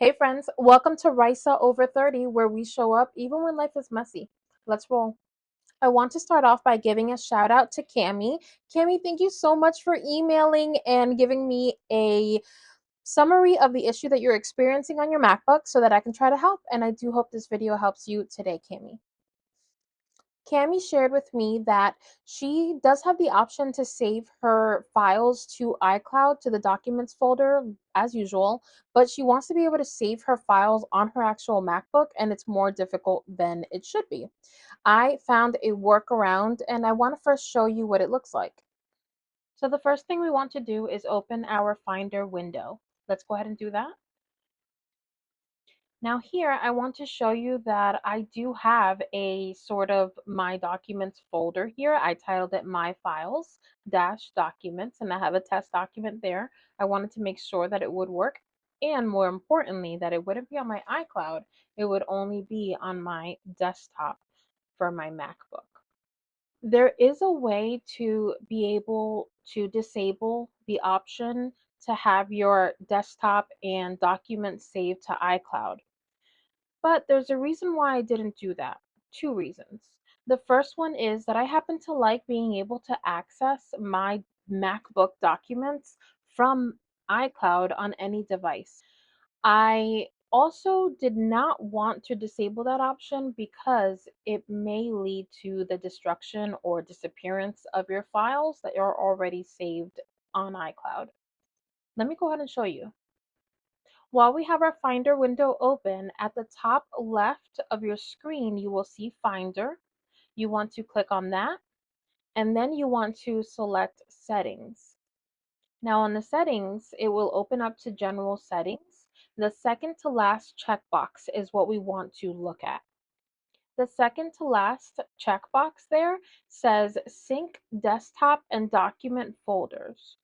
Hey friends, welcome to RaysaOver30, where we show up even when life is messy. Let's roll. I want to start off by giving a shout out to Cammy. Cammy, thank you so much for emailing and giving me a summary of the issue that you're experiencing on your MacBook so that I can try to help. And I do hope this video helps you today, Cammy. Cammy shared with me that she does have the option to save her files to iCloud to the documents folder as usual, but she wants to be able to save her files on her actual MacBook, and it's more difficult than it should be. I found a workaround and I want to first show you what it looks like. So the first thing we want to do is open our Finder window. Let's go ahead and do that. Now here, I want to show you that I do have a sort of My Documents folder here. I titled it My Files dash Documents, and I have a test document there. I wanted to make sure that it would work, and more importantly, that it wouldn't be on my iCloud. It would only be on my desktop for my MacBook. There is a way to be able to disable the option to have your desktop and documents saved to iCloud. But there's a reason why I didn't do that. Two reasons. The first one is that I happen to like being able to access my MacBook documents from iCloud on any device. I also did not want to disable that option because it may lead to the destruction or disappearance of your files that are already saved on iCloud. Let me go ahead and show you. While we have our Finder window open, at the top left of your screen, you will see Finder. You want to click on that, and then you want to select Settings. Now on the settings, it will open up to General Settings. The second to last checkbox is what we want to look at. The second to last checkbox there says Sync Desktop and Document Folders.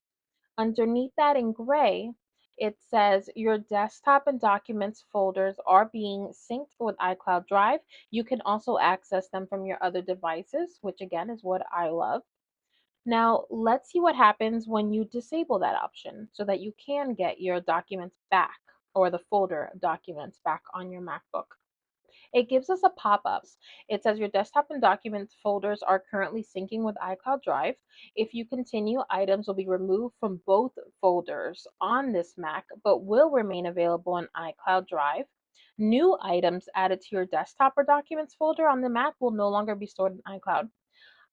Underneath that in gray, it says your desktop and documents folders are being synced with iCloud Drive. You can also access them from your other devices, which again is what I love. Now, let's see what happens when you disable that option so that you can get your documents back or the folder documents back on your MacBook. It gives us a pop-up. It says your desktop and documents folders are currently syncing with iCloud Drive. If you continue, items will be removed from both folders on this Mac, but will remain available in iCloud Drive. New items added to your desktop or documents folder on the Mac will no longer be stored in iCloud.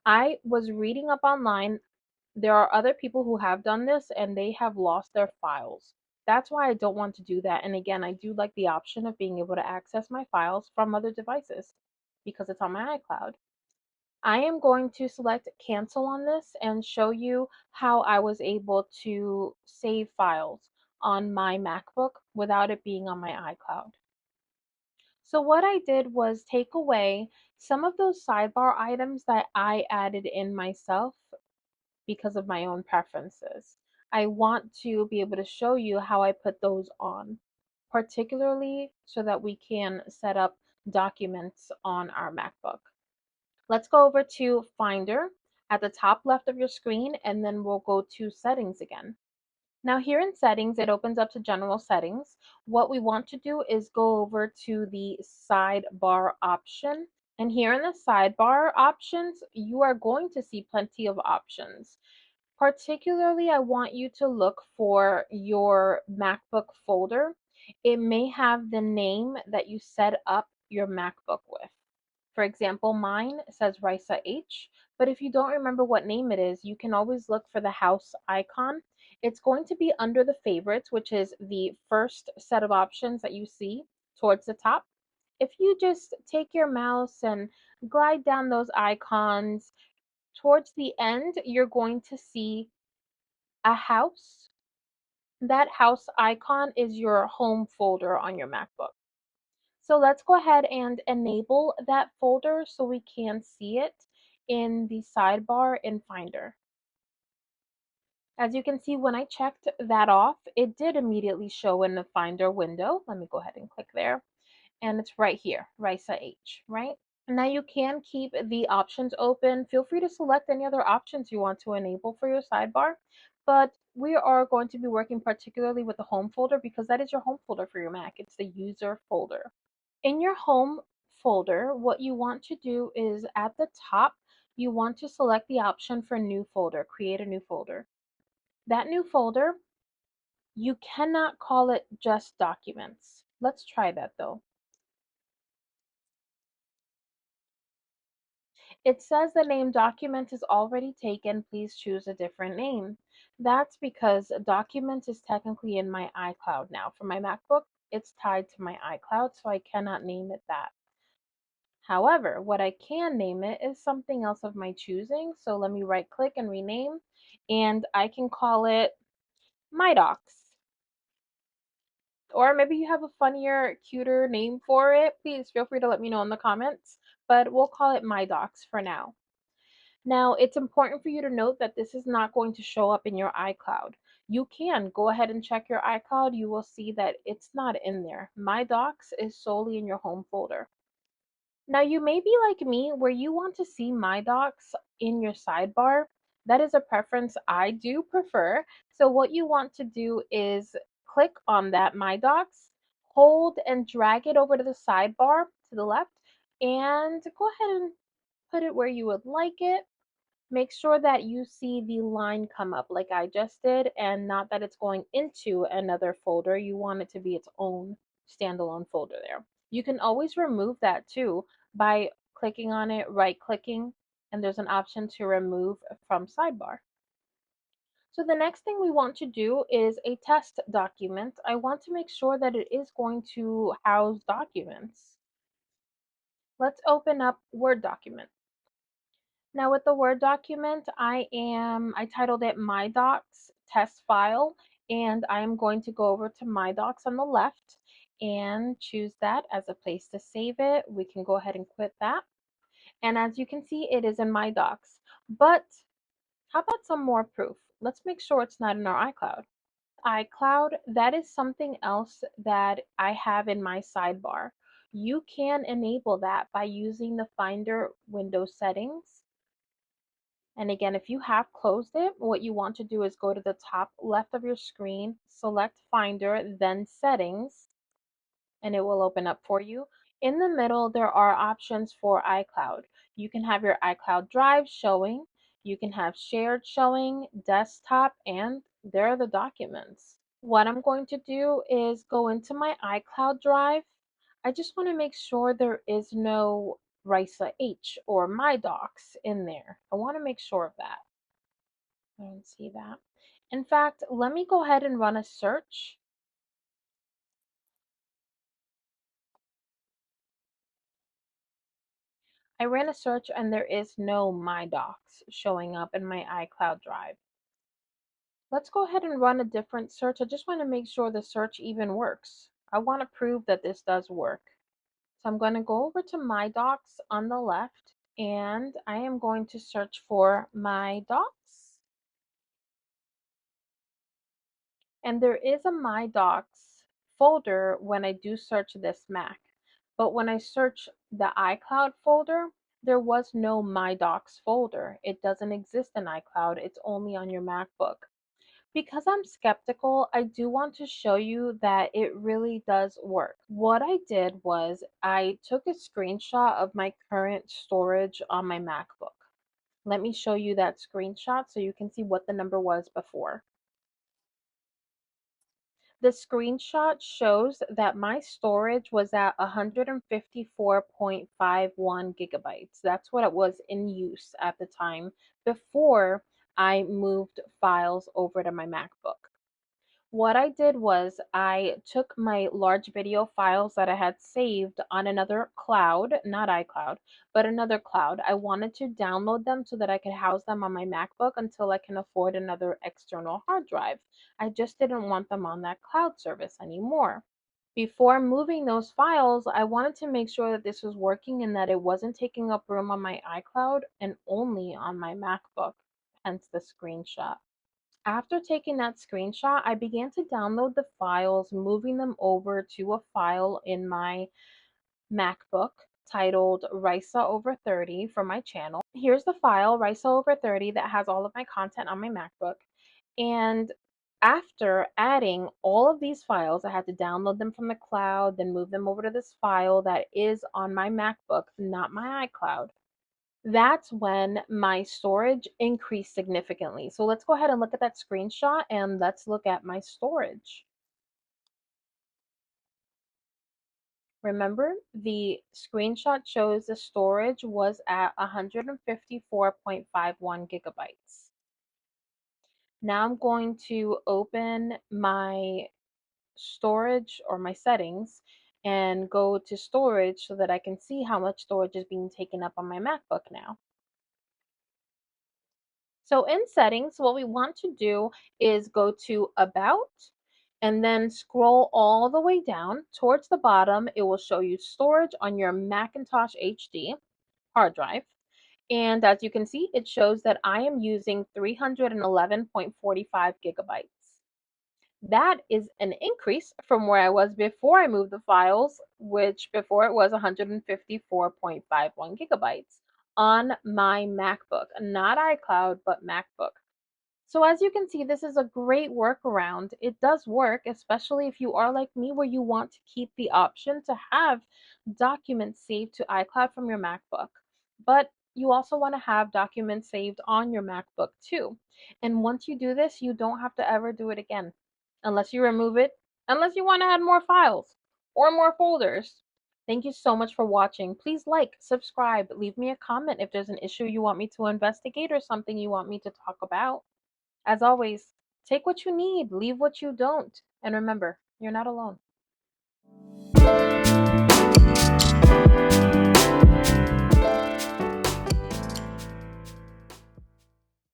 I was reading up online. There are other people who have done this and they have lost their files. That's why I don't want to do that. And again, I do like the option of being able to access my files from other devices because it's on my iCloud. I am going to select cancel on this and show you how I was able to save files on my MacBook without it being on my iCloud. So what I did was take away some of those sidebar items that I added in myself because of my own preferences. I want to be able to show you how I put those on, particularly so that we can set up documents on our MacBook. Let's go over to Finder at the top left of your screen, and then we'll go to Settings again. Now here in Settings, it opens up to General Settings. What we want to do is go over to the Sidebar option. And here in the Sidebar options, you are going to see plenty of options. Particularly, I want you to look for your MacBook folder. It may have the name that you set up your MacBook with. For example, mine says Raysa H, but if you don't remember what name it is, you can always look for the house icon. It's going to be under the favorites, which is the first set of options that you see towards the top. If you just take your mouse and glide down those icons, towards the end, you're going to see a house. That house icon is your home folder on your MacBook. So let's go ahead and enable that folder so we can see it in the sidebar in Finder. As you can see, when I checked that off, it did immediately show in the Finder window. Let me go ahead and click there. And it's right here, Raysa H, right? Now you can keep the options open. Feel free to select any other options you want to enable for your sidebar, but we are going to be working particularly with the home folder because that is your home folder for your Mac. It's the user folder. In your home folder, what you want to do is at the top, you want to select the option for new folder, create a new folder. That new folder, you cannot call it just documents. Let's try that though. It says the name document is already taken. Please choose a different name. That's because document is technically in my iCloud now. For my MacBook, it's tied to my iCloud, so I cannot name it that. However, what I can name it is something else of my choosing. So let me right click and rename, and I can call it My Docs. Or maybe you have a funnier, cuter name for it. Please feel free to let me know in the comments, but we'll call it My Docs for now. Now, it's important for you to note that this is not going to show up in your iCloud. You can go ahead and check your iCloud. You will see that it's not in there. My Docs is solely in your home folder. Now, you may be like me where you want to see My Docs in your sidebar. That is a preference I do prefer. So, what you want to do is click on that My Docs, hold and drag it over to the sidebar to the left, and go ahead and put it where you would like it. Make sure that you see the line come up like I just did and not that it's going into another folder. You want it to be its own standalone folder there. You can always remove that too by clicking on it, right clicking, and there's an option to remove from sidebar. So the next thing we want to do is a test document. I want to make sure that it is going to house documents. Let's open up Word document. Now with the Word document, I titled it My Docs test file, and I am going to go over to My Docs on the left and choose that as a place to save it. We can go ahead and quit that. And as you can see, it is in My Docs. But how about some more proof? Let's make sure it's not in our iCloud. iCloud, that is something else that I have in my sidebar. You can enable that by using the Finder window settings. And again, if you have closed it, what you want to do is go to the top left of your screen, select Finder, then Settings, and it will open up for you. In the middle, there are options for iCloud. You can have your iCloud Drive showing, you can have shared showing, desktop, and there are the documents. What I'm going to do is go into my iCloud Drive. I just want to make sure there is no Raysa H or My Docs in there. I want to make sure of that. I don't see that. In fact, let me go ahead and run a search. I ran a search and there is no My Docs showing up in my iCloud Drive. Let's go ahead and run a different search. I just want to make sure the search even works. I want to prove that this does work. So I'm going to go over to My Docs on the left and I am going to search for My Docs. And there is a My Docs folder when I do search this Mac. But when I search the iCloud folder, there was no My Docs folder. It doesn't exist in iCloud. It's only on your MacBook. Because I'm skeptical, I do want to show you that it really does work. What I did was I took a screenshot of my current storage on my MacBook. Let me show you that screenshot so you can see what the number was before. The screenshot shows that my storage was at 154.51 gigabytes. That's what it was in use at the time before I moved files over to my MacBook. What I did was I took my large video files that I had saved on another cloud, not iCloud, but another cloud. I wanted to download them so that I could house them on my MacBook until I can afford another external hard drive. I just didn't want them on that cloud service anymore. Before moving those files, I wanted to make sure that this was working and that it wasn't taking up room on my iCloud and only on my MacBook, hence the screenshot. After taking that screenshot, I began to download the files, moving them over to a file in my MacBook titled RaysaOver30 for my channel. Here's the file, RaysaOver30, that has all of my content on my MacBook. And After adding all of these files, I had to download them from the cloud, then move them over to this file that is on my MacBook, not my iCloud. That's when my storage increased significantly. So let's go ahead and look at that screenshot and let's look at my storage. Remember, the screenshot shows the storage was at 154.51 gigabytes. Now I'm going to open my storage or my settings and go to storage so that I can see how much storage is being taken up on my MacBook now. So in settings, what we want to do is go to about and then scroll all the way down towards the bottom. It will show you storage on your Macintosh HD hard drive. And as you can see, it shows that I am using 311.45 gigabytes. That is an increase from where I was before I moved the files, which before it was 154.51 gigabytes on my MacBook, not iCloud, but MacBook. So as you can see, this is a great workaround. It does work, especially if you are like me, where you want to keep the option to have documents saved to iCloud from your MacBook. But you also want to have documents saved on your MacBook too. And once you do this, you don't have to ever do it again, unless you remove it, unless you want to add more files or more folders. Thank you so much for watching. Please like, subscribe, leave me a comment if there's an issue you want me to investigate or something you want me to talk about. As always, take what you need, leave what you don't, and remember, you're not alone.